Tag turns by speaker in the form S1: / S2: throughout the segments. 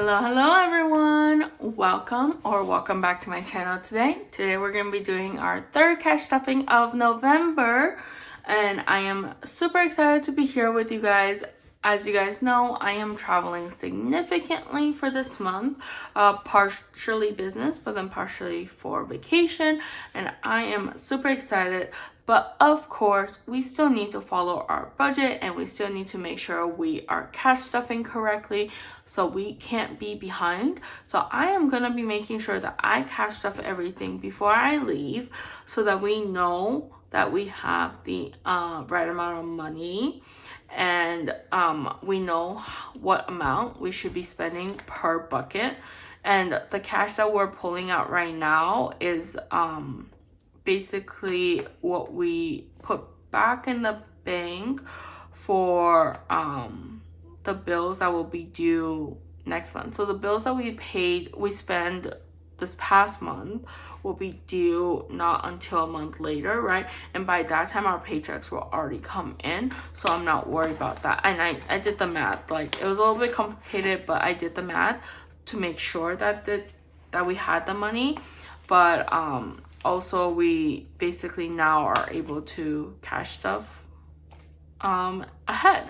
S1: Hello everyone. Welcome back to my channel today. Today we're going to be doing our third cash stuffing of November, and I am super excited to be here with you guys. As you guys know, I am traveling significantly for this month, partially business, but then partially for vacation, and I am super excited. But of course, we still need to follow our budget and we still need to make sure we are cash stuffing correctly, so we can't be behind. So I am going to be making sure that I cash stuff everything before I leave so that we know that we have the right amount of money, and we know what amount we should be spending per bucket. And the cash that we're pulling out right now is basically what we put back in the bank for the bills that will be due next month. So the bills that we spend this past month will be due not until a month later, right? And by that time our paychecks will already come in, so I'm not worried about that. And I did the math. Like, it was a little bit complicated, but I did the math to make sure that we had the money. But also we basically now are able to cash stuff ahead.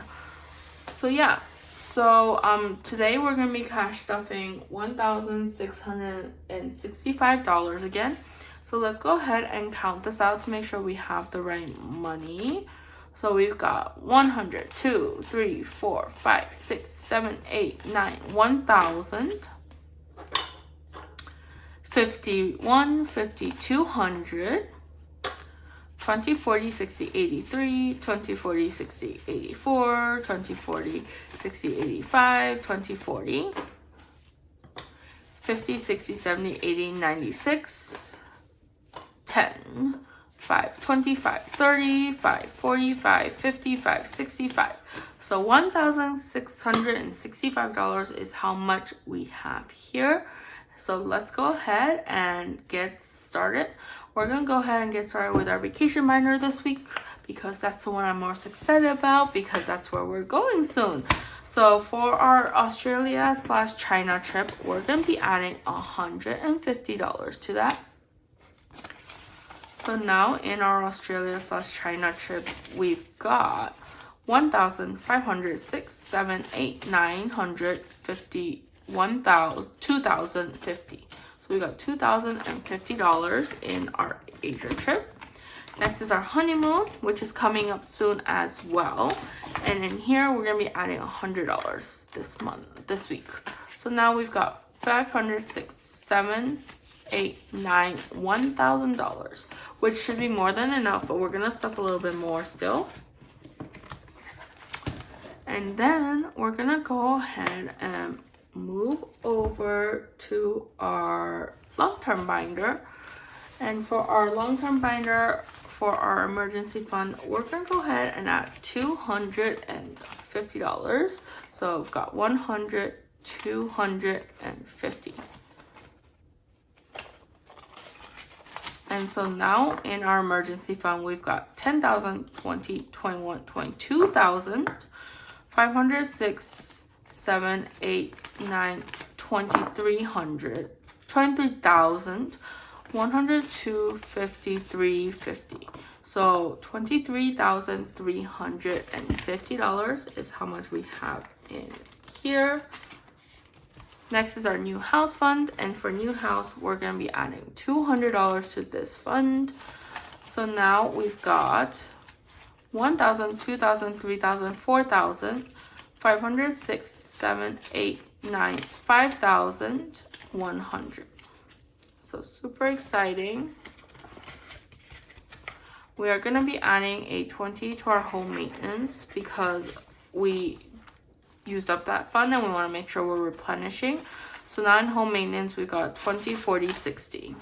S1: So yeah. So today we're gonna be cash stuffing $1,665 again. So let's go ahead and count this out to make sure we have the right money. So we've got 100, 2, 3, 4, 5, 6, 7, 8, 9, 1,000, 51, 5,200, 20, 40, 60, 83, 20, 40, 60, 84, 20, 40, 60, 85, 20, 40, 50, 60, 70, 80, 96, 10, 5, 25, 30, 5, 45, 55, 65. So $1,665 is how much we have here. So let's go ahead and get started. We're going to go ahead and get started with our vacation binder this week because that's the one I'm most excited about, because that's where we're going soon. So for our Australia/China trip, we're going to be adding $150 to that. So now in our Australia/China trip, we've got 1,506, 7, 8, 950, 2,050. So we got $2,050 in our Asia trip. Next is our honeymoon, which is coming up soon as well. And in here, we're gonna be adding $100 this week. So now we've got 500, 6, 7, 8, 9, $1,000, which should be more than enough, but we're gonna stuff a little bit more still. And then we're gonna go ahead and move over to our long-term binder. And for our long-term binder, for our emergency fund, we're gonna go ahead and add $250. So we've got 100, 250. And so now in our emergency fund, we've got 10,000, 20, 21, 22,000, 506, 7, 8, 9, 2,300, 23,000, 102, 53, 50. So $23,350 is how much we have in here. Next is our new house fund, and for new house, we're going to be adding $200 to this fund. So now we've got 1,000, 2,000, 3,000, 4,000, 500, 6, 7, 8, 9, 5,100. So super exciting. We are going to be adding a 20 to our home maintenance because we used up that fund and we want to make sure we're replenishing. So now in home maintenance, we got 20, 40, 60.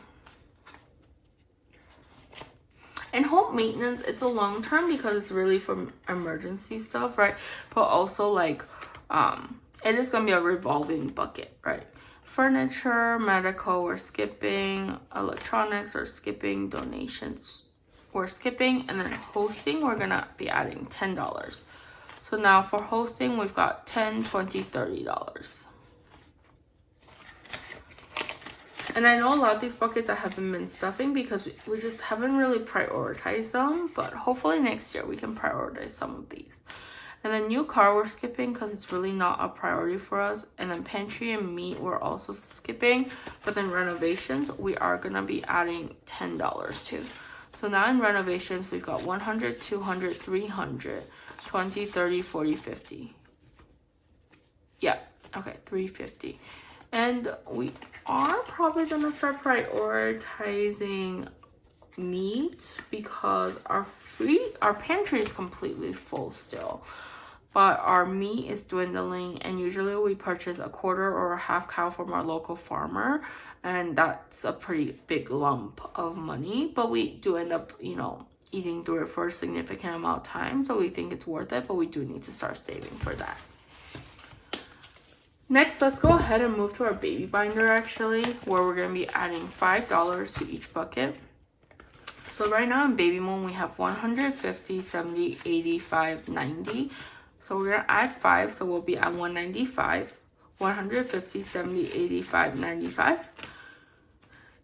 S1: And home maintenance, it's a long term because it's really for emergency stuff, right? But also, like, it is going to be a revolving bucket, right? Furniture, medical, we're skipping. Electronics, we're skipping. Donations, we're skipping. And then hosting, we're going to be adding $10. So now for hosting, we've got $10, $20, $30. And I know a lot of these buckets I haven't been stuffing because we just haven't really prioritized them, but hopefully next year we can prioritize some of these. And then new car we're skipping because it's really not a priority for us. And then pantry and meat we're also skipping. But then renovations we are gonna be adding $10 to. So now in renovations we've got 100, 200, 300, 20, 30, 40, 50. Yeah, okay, 350. And we are probably gonna start prioritizing meat because our pantry is completely full still, but our meat is dwindling, and usually we purchase a quarter or a half cow from our local farmer, and that's a pretty big lump of money, but we do end up, you know, eating through it for a significant amount of time, so we think it's worth it, but we do need to start saving for that. Next, let's go ahead and move to our baby binder actually, where we're going to be adding $5 to each bucket. So right now in Baby Moon, we have 150, 70, 85, 90. So we're going to add 5, so we'll be at 195, 150, 70, 85, 95.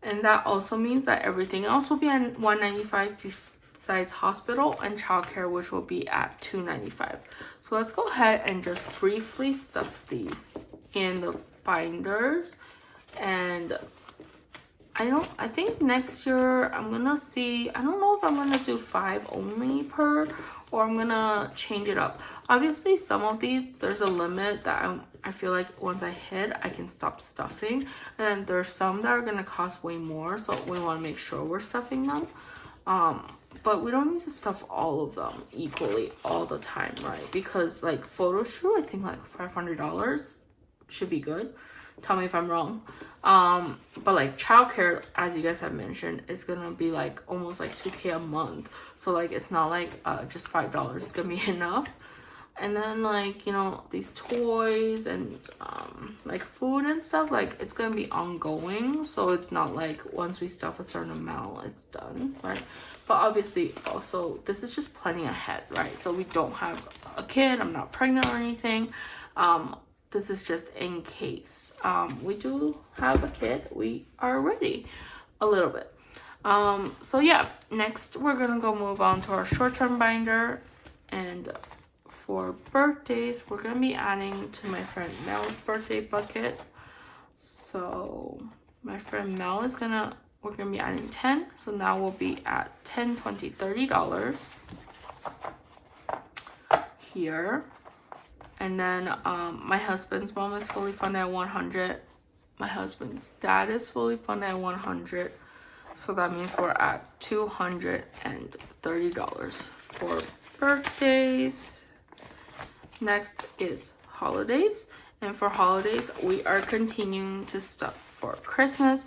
S1: And that also means that everything else will be at 195 besides hospital and childcare, which will be at 295. So let's go ahead and just briefly stuff these in the binders. And I think next year I'm gonna see, I don't know if I'm gonna do 5 only per, or I'm gonna change it up. Obviously some of these there's a limit that I feel like once I hit I can stop stuffing, and then there's some that are gonna cost way more, so we want to make sure we're stuffing them. But we don't need to stuff all of them equally all the time, right? Because like photo shoot, I think like $500 should be good. Tell me if I'm wrong. But like childcare, as you guys have mentioned, is gonna be like almost like $2K a month. So like it's not like just $5 is gonna be enough. And then like, you know, these toys and like food and stuff, like it's gonna be ongoing, so it's not like once we stuff a certain amount it's done, right? But obviously also this is just planning ahead, right? So we don't have a kid, I'm not pregnant or anything. This is just in case we do have a kid, we are ready a little bit. So yeah, next we're gonna go move on to our short-term binder. And for birthdays, we're gonna be adding to my friend Mel's birthday bucket. So my friend Mel is we're gonna be adding 10. So now we'll be at 10, 20, $30 here. And then my husband's mom is fully funded at 100. My husband's dad is fully funded at 100. So that means we're at $230 for birthdays. Next is holidays. And for holidays, we are continuing to stuff for Christmas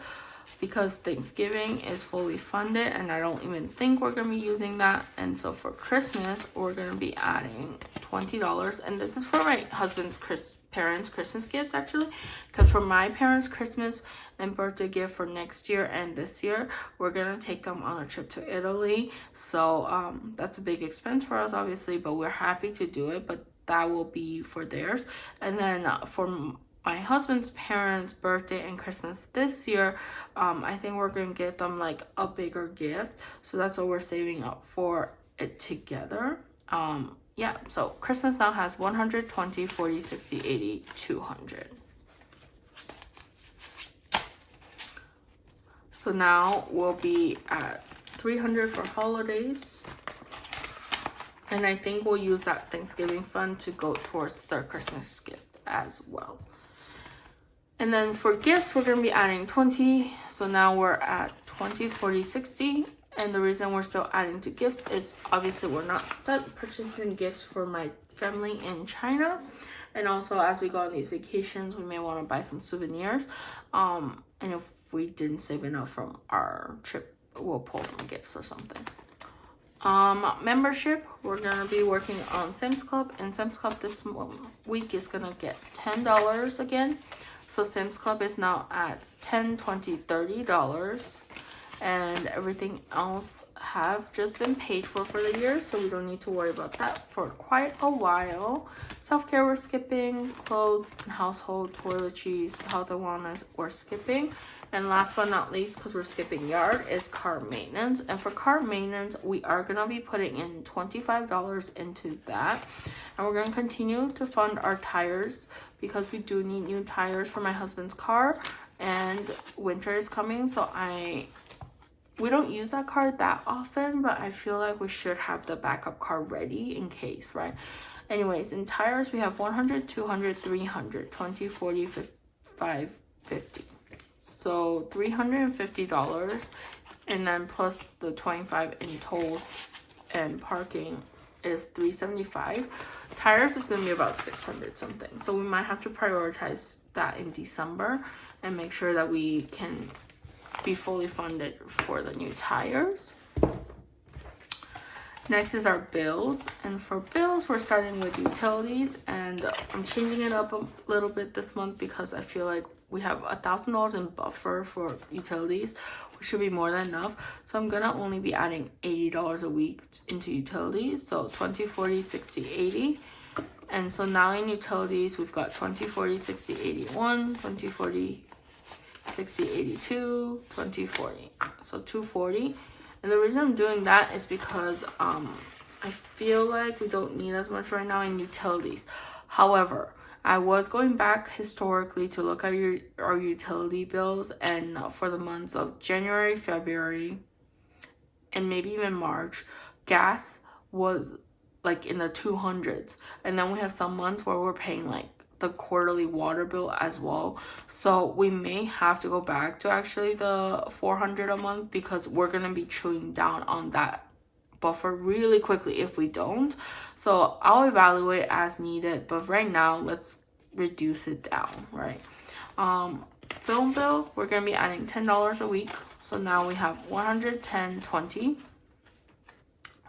S1: because Thanksgiving is fully funded and I don't even think we're going to be using that. And so for Christmas, we're going to be adding $20. And this is for my husband's parents' Christmas gift actually, because for my parents' Christmas and birthday gift for next year and this year, we're going to take them on a trip to Italy. So that's a big expense for us obviously, but we're happy to do it. But that will be for theirs. And then for my husband's parents' birthday and Christmas this year, I think we're gonna get them like a bigger gift, so that's what we're saving up for it together. Yeah, so Christmas now has 120, 40, 60, 80, 200. So now we'll be at 300 for holidays, and I think we'll use that Thanksgiving fund to go towards their Christmas gift as well. And then for gifts, we're going to be adding 20. So now we're at 20, 40, 60. And the reason we're still adding to gifts is obviously we're not done purchasing gifts for my family in China. And also as we go on these vacations, we may want to buy some souvenirs. And if we didn't save enough from our trip, we'll pull some gifts or something. Membership, we're going to be working on Sam's Club. And Sam's Club this week is going to get $10 again. So Sam's Club is now at $10, $20, $30, and everything else have just been paid for the year, so we don't need to worry about that for quite a while. Self-care we're skipping, clothes and household, toiletries, health and wellness we're skipping, And last but not least, because we're skipping yard, is car maintenance. And for car maintenance, we are going to be putting in $25 into that. And we're going to continue to fund our tires because we do need new tires for my husband's car. And winter is coming, so we don't use that car that often, but I feel like we should have the backup car ready in case, right? Anyways, in tires, we have 100, 200, 300, 20, 40, 55, 50. So $350, and then plus the 25 in tolls and parking is $375. Tires is going to be about 600 something. So we might have to prioritize that in December and make sure that we can be fully funded for the new tires. Next is our bills, and for bills we're starting with utilities, and I'm changing it up a little bit this month because I feel like we have $1,000 in buffer for utilities, which should be more than enough. So I'm gonna only be adding $80 a week into utilities, so 20, 40, 60, 80. And so now in utilities we've got 20, 40, 60, 81, 20, 40, 60, 82, 20, 40, so 240. And the reason I'm doing that is because I feel like we don't need as much right now in utilities. However, I was going back historically to look at our utility bills, and for the months of January, February, and maybe even March, gas was like in the 200s. And then we have some months where we're paying like the quarterly water bill as well, so we may have to go back to actually the 400 a month because we're gonna be chewing down on that buffer really quickly if we don't. So I'll evaluate as needed, but right now let's reduce it down, right? Phone bill, we're gonna be adding $10 a week, so now we have 110.20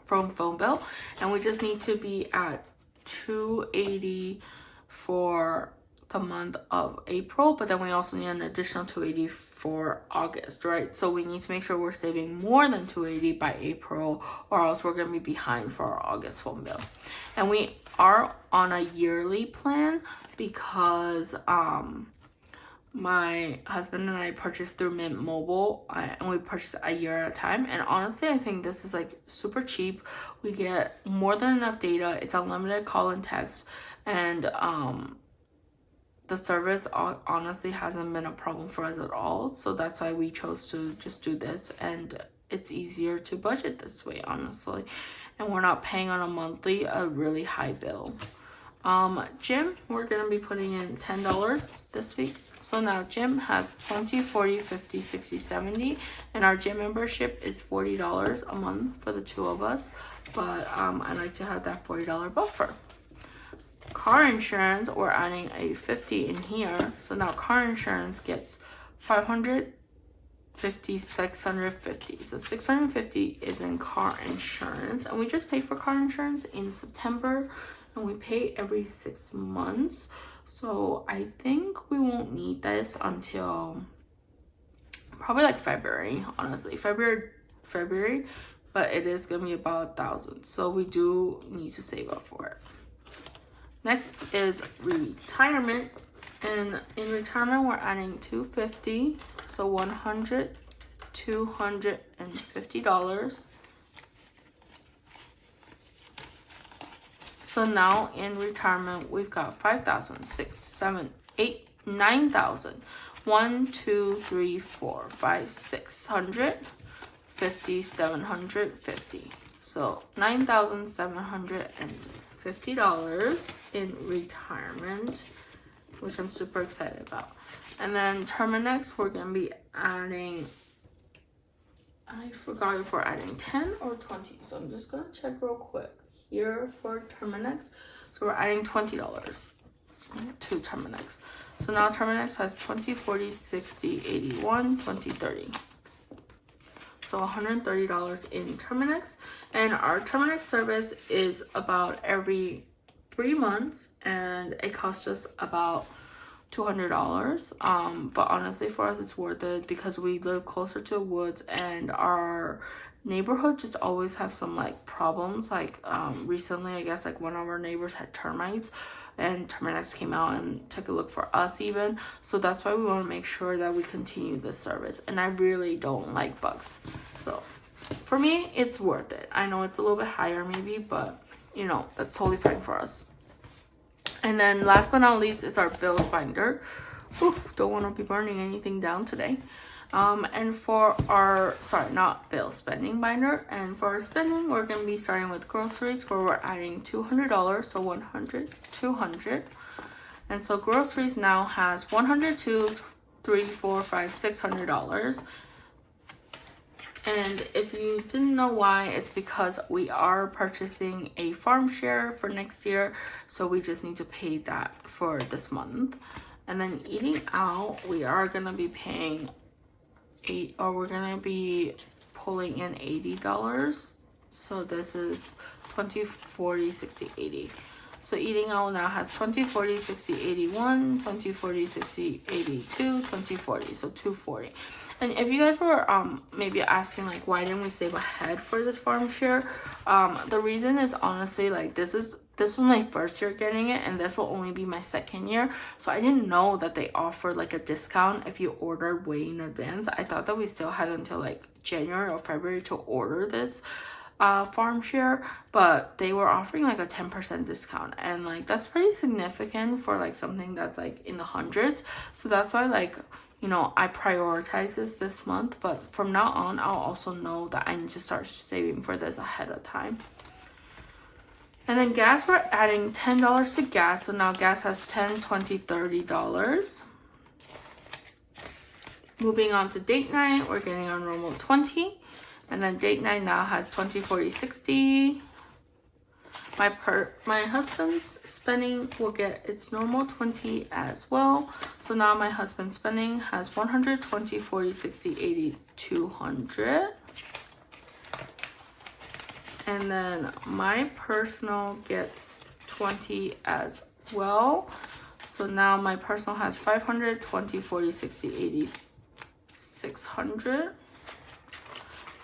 S1: from phone bill, and we just need to be at 280 for the month of April, but then we also need an additional 280 for August, right? So we need to make sure we're saving more than 280 by April, or else we're going to be behind for our August phone bill. And we are on a yearly plan because my husband and I purchased through Mint Mobile, and we purchased a year at a time. And honestly, I think this is like super cheap. We get more than enough data. It's unlimited call and text, and the service honestly hasn't been a problem for us at all. So that's why we chose to just do this, and it's easier to budget this way, honestly. And we're not paying on a monthly a really high bill. Gym, we're gonna be putting in $10 this week. So now gym has 20, 40, 50, 60, 70, and our gym membership is $40 a month for the two of us, but I like to have that $40 buffer. Car insurance, we're adding a 50 in here, so now car insurance gets 550, 650. So 650 is in car insurance, and we just pay for car insurance in September, and we pay every 6 months. So I think we won't need this until probably like February, honestly. February, but it is gonna be about $1,000. So we do need to save up for it. Next is retirement, and in retirement we're adding $250, so $100, $250. So now in retirement we've got 5,000, 6, 7, 8, 9,000. 1, 2, 3, 4, 5, 600, 50, 750. So $9,750 in retirement, which I'm super excited about. And then Terminex, we're gonna be adding, I forgot if we're adding 10 or 20, so I'm just gonna check real quick here for Terminex. So we're adding $20 to Terminex. So now Terminex has 20, 40, 60, 81, 20, 30. So $130 in Terminex. And our Terminex service is about every 3 months, and it costs us about $200. But honestly, for us, it's worth it because we live closer to the woods, and our neighborhood just always have some like problems. Like recently, I guess like one of our neighbors had termites, and termites came out and took a look for us even. So that's why we want to make sure that we continue this service. And I really don't like bugs, so for me it's worth it. I know it's a little bit higher maybe, but you know, that's totally fine for us. And then last but not least is our bills binder. Ooh, don't want to be burning anything down today. And for our, sorry, not bill, spending binder. And for our spending, we're going to be starting with groceries, where we're adding $200, so 100, 200. And so groceries now has 102, 3, 4, 5, $600. And if you didn't know why, it's because we are purchasing a farm share for next year, so we just need to pay that for this month. And then eating out, we are gonna be paying we're gonna be pulling in $80. So this is 20, 40, 60, 80. So eating out now has 20, 40, 60, 81, 20, 40, 60, 82, 20, 40, so 240. And if you guys were maybe asking like why didn't we save ahead for this farm share, the reason is honestly like this was my first year getting it, and this will only be my second year. So I didn't know that they offered like a discount if you ordered way in advance. I thought that we still had until like January or February to order this farm share, but they were offering like a 10% discount, and like that's pretty significant for like something that's like in the hundreds. So that's why, like, you know, I prioritize this month, but from now on I'll also know that I need to start saving for this ahead of time. And then gas, we're adding $10 to gas, so now gas has $10, $20, $30. Moving on to date night, we're getting our normal 20. And then date night now has 20, 40, 60. My husband's spending will get its normal 20 as well. So now my husband's spending has 100, 20, 40, 60, 80, 200. And then my personal gets 20 as well. So now my personal has 500, 20, 40, 60, 80, 600.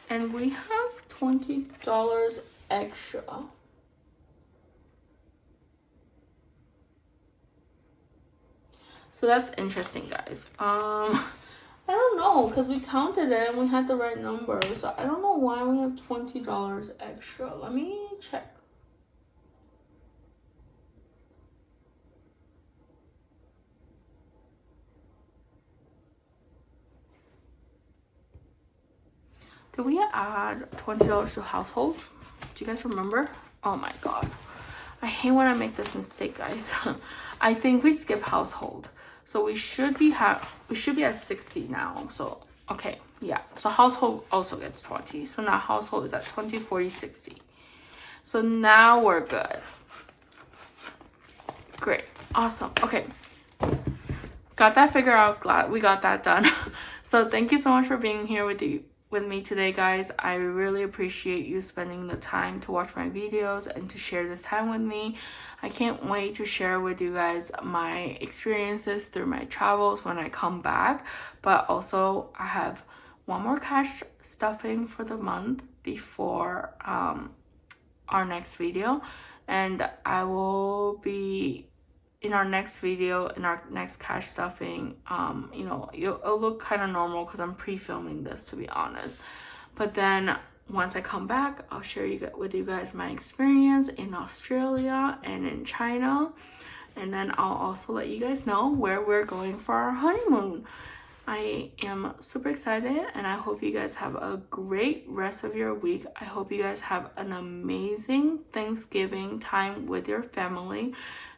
S1: And we have $20 extra. So that's interesting, guys. I don't know, because we counted it and we had the right number. So I don't know why we have $20 extra. Let me check. Did we add $20 to household? Do you guys remember? Oh my god. I hate when I make this mistake, guys. I think we skip household. So we should be at 60 now. So okay, yeah. So household also gets 20. So now household is at 20, 40, 60. So now we're good. Great. Awesome. Okay. Got that figured out. Glad we got that done. So thank you so much for being here with me today, guys. I really appreciate you spending the time to watch my videos and to share this time with me. I can't wait to share with you guys my experiences through my travels when I come back. But also I have one more cash stuffing for the month before our next video, and I will be in our next video, in our next cash stuffing. You know, it'll look kind of normal because I'm pre-filming this, to be honest. But then once I come back, I'll share with you guys my experience in Australia and in China. And then I'll also let you guys know where we're going for our honeymoon. I am super excited, and I hope you guys have a great rest of your week. I hope you guys have an amazing Thanksgiving time with your family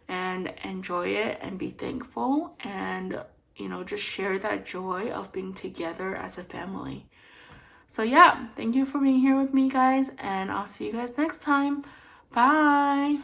S1: and enjoy it and be thankful, and you know, just share that joy of being together as a family. So yeah, thank you for being here with me, guys, and I'll see you guys next time. Bye.